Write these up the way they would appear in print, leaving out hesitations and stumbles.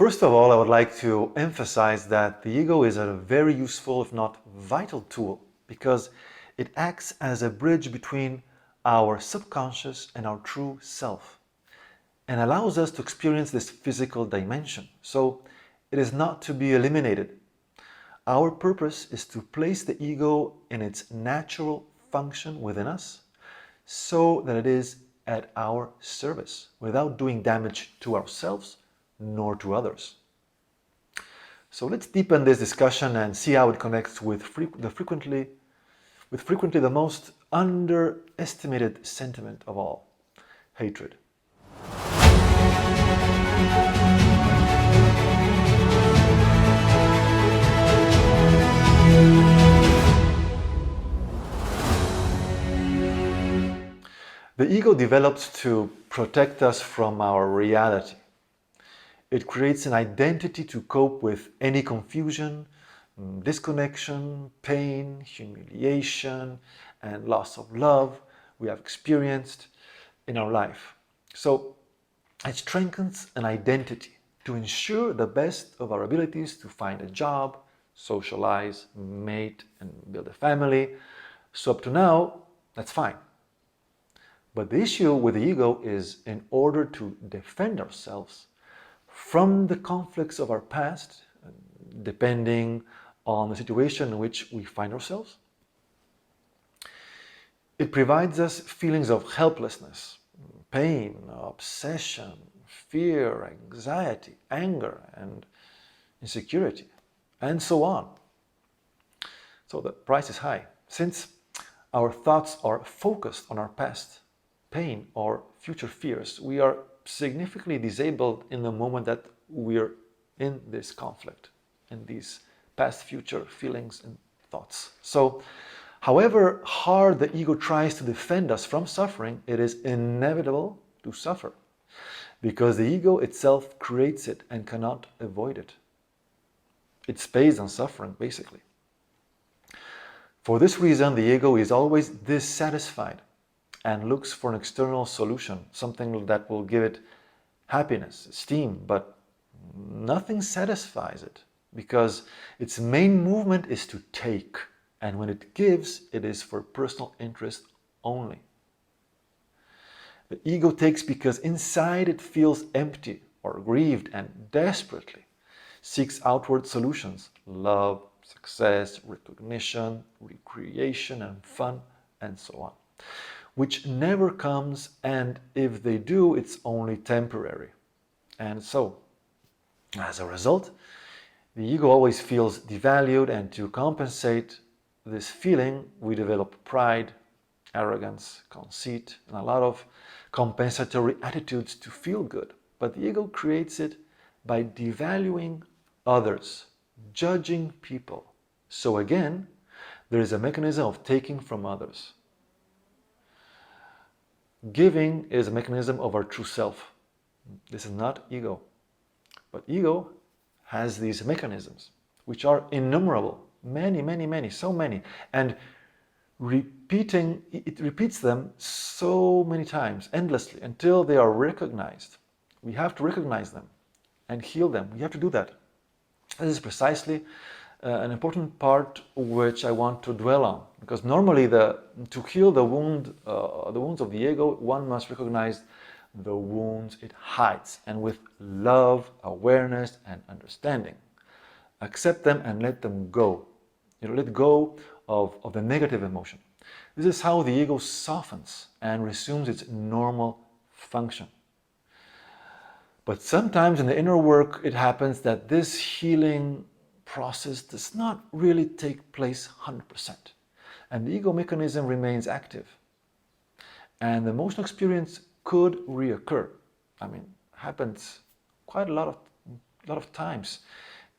First of all, I would like to emphasize that the ego is a very useful, if not vital tool, because it acts as a bridge between our subconscious and our true self, and allows us to experience this physical dimension. So it is not to be eliminated. Our purpose is to place the ego in its natural function within us so that it is at our service without doing damage to ourselves nor to others. So let's deepen this discussion and see how it connects with frequently the most underestimated sentiment of all, hatred. The ego develops to protect us from our reality. It creates an identity to cope with any confusion, disconnection, pain, humiliation, and loss of love we have experienced in our life. So it strengthens an identity to ensure the best of our abilities to find a job, socialize, mate, and build a family. So up to now, that's fine. But the issue with the ego is, in order to defend ourselves from the conflicts of our past, depending on the situation in which we find ourselves, it provides us feelings of helplessness, pain, obsession, fear, anxiety, anger, and insecurity, and so on. So the price is high. Since our thoughts are focused on our past pain or future fears, we are significantly disabled in the moment that we're in this conflict, in these past future feelings and thoughts. So however hard the ego tries to defend us from suffering, it is inevitable to suffer, because the ego itself creates it and cannot avoid it. It's based on suffering, basically. For this reason, the ego is always dissatisfied and looks for an external solution, something that will give it happiness, esteem, but nothing satisfies it, because its main movement is to take, and when it gives, it is for personal interest only. The ego takes because inside it feels empty or grieved and desperately seeks outward solutions: love, success, recognition, recreation, and fun, and so on, which never comes, and if they do, it's only temporary. And so, as a result, the ego always feels devalued, and to compensate this feeling, we develop pride, arrogance, conceit, and a lot of compensatory attitudes to feel good. But the ego creates it by devaluing others, judging people. So again, there is a mechanism of taking from others. Giving is a mechanism of our true self. This is not ego. But ego has these mechanisms, which are innumerable, many, so many. And it repeats them so many times, endlessly, until they are recognized. We have to recognize them and heal them. We have to do that. This is precisely an important part which I want to dwell on, because normally to heal the wounds of the ego, one must recognize the wounds it hides, and with love, awareness, and understanding, accept them and let them go. Let go of the negative emotion. This is how the ego softens and resumes its normal function. But sometimes in the inner work, it happens that this healing process does not really take place 100%, and the ego mechanism remains active, and the emotional experience could reoccur. Happens quite a lot of times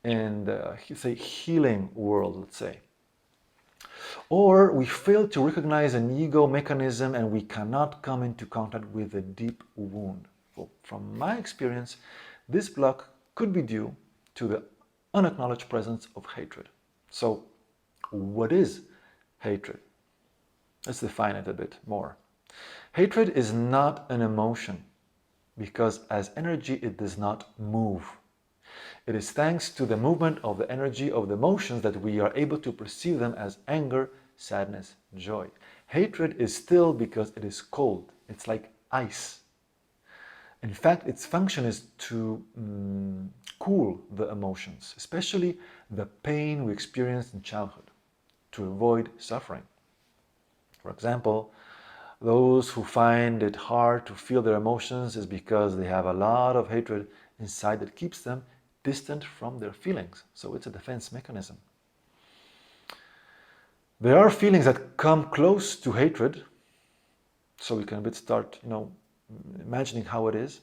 in the, say, healing world, let's say. Or we fail to recognize an ego mechanism and we cannot come into contact with a deep wound. Well, from my experience, this block could be due to the unacknowledged presence of hatred. So, what is hatred? Let's define it a bit more. Hatred is not an emotion, because as energy it does not move. It is thanks to the movement of the energy of the emotions that we are able to perceive them as anger, sadness, joy. Hatred is still because it is cold. It's like ice. In fact, its function is to cool the emotions, especially the pain we experienced in childhood, to avoid suffering. For example, those who find it hard to feel their emotions is because they have a lot of hatred inside that keeps them distant from their feelings. So it's a defense mechanism. There are feelings that come close to hatred, so we can a bit start, imagining how it is,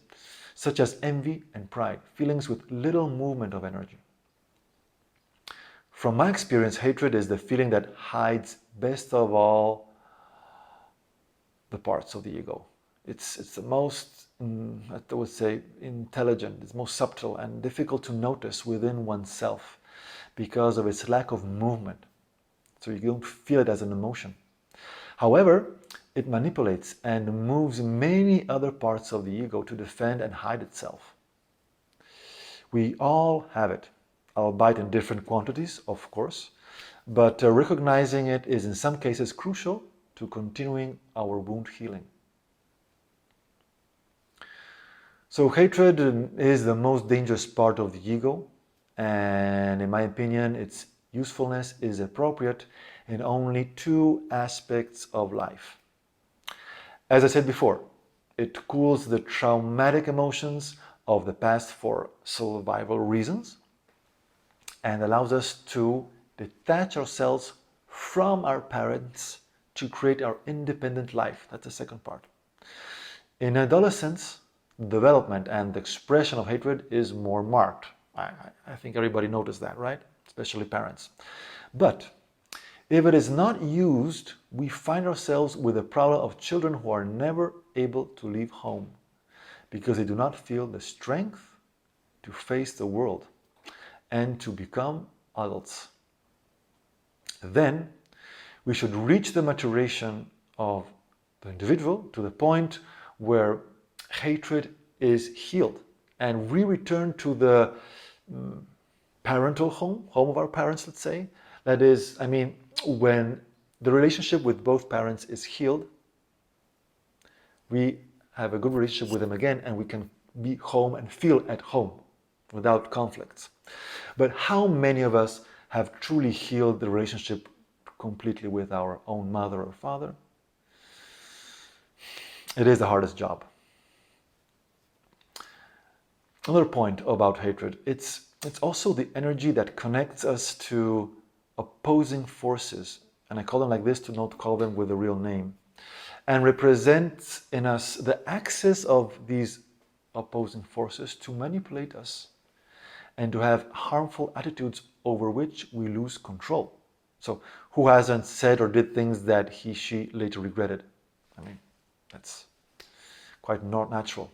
such as envy and pride, feelings with little movement of energy. From my experience, hatred is the feeling that hides best of all the parts of the ego. It's the most, I would say, intelligent, it's most subtle and difficult to notice within oneself because of its lack of movement. So you don't feel it as an emotion. However, it manipulates and moves many other parts of the ego to defend and hide itself. We all have it, albeit in different quantities, of course, but recognizing it is in some cases crucial to continuing our wound healing. So hatred is the most dangerous part of the ego, and in my opinion, its usefulness is appropriate in only two aspects of life. As I said before, it cools the traumatic emotions of the past for survival reasons and allows us to detach ourselves from our parents to create our independent life. That's the second part. In adolescence, development and the expression of hatred is more marked. I think everybody noticed that, right? Especially parents. But if it is not used, we find ourselves with the problem of children who are never able to leave home because they do not feel the strength to face the world and to become adults. Then we should reach the maturation of the individual to the point where hatred is healed and we return to the parental home of our parents, let's say. That is, when the relationship with both parents is healed, we have a good relationship with them again and we can be home and feel at home without conflicts. But how many of us have truly healed the relationship completely with our own mother or father? It is the hardest job. Another point about hatred, it's also the energy that connects us to opposing forces, and I call them like this to not call them with a real name, and represents in us the access of these opposing forces to manipulate us and to have harmful attitudes over which we lose control. So who hasn't said or did things that he, she later regretted? That's quite not natural.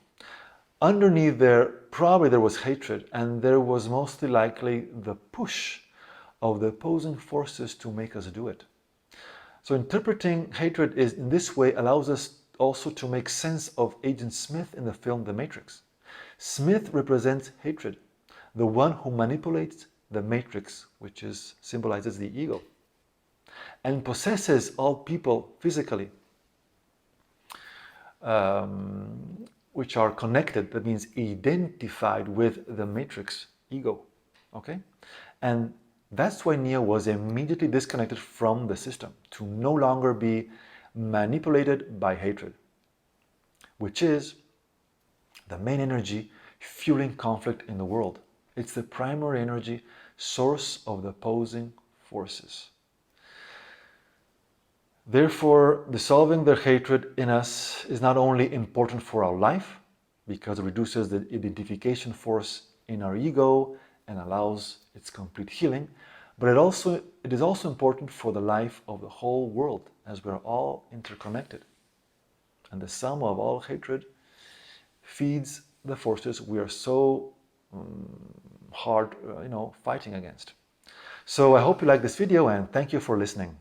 Underneath there, probably there was hatred, and there was mostly likely the push of the opposing forces to make us do it. So interpreting hatred in this way allows us also to make sense of Agent Smith in the film The Matrix. Smith represents hatred, the one who manipulates the matrix, which symbolizes the ego, and possesses all people physically, which are connected, that means identified with the matrix ego, okay? And that's why Neo was immediately disconnected from the system, to no longer be manipulated by hatred, which is the main energy fueling conflict in the world. It's the primary energy source of the opposing forces. Therefore, dissolving the hatred in us is not only important for our life, because it reduces the identification force in our ego and allows its complete healing, but it is also important for the life of the whole world, as we're all interconnected. And the sum of all hatred feeds the forces we are so hard, fighting against. So I hope you like this video and thank you for listening.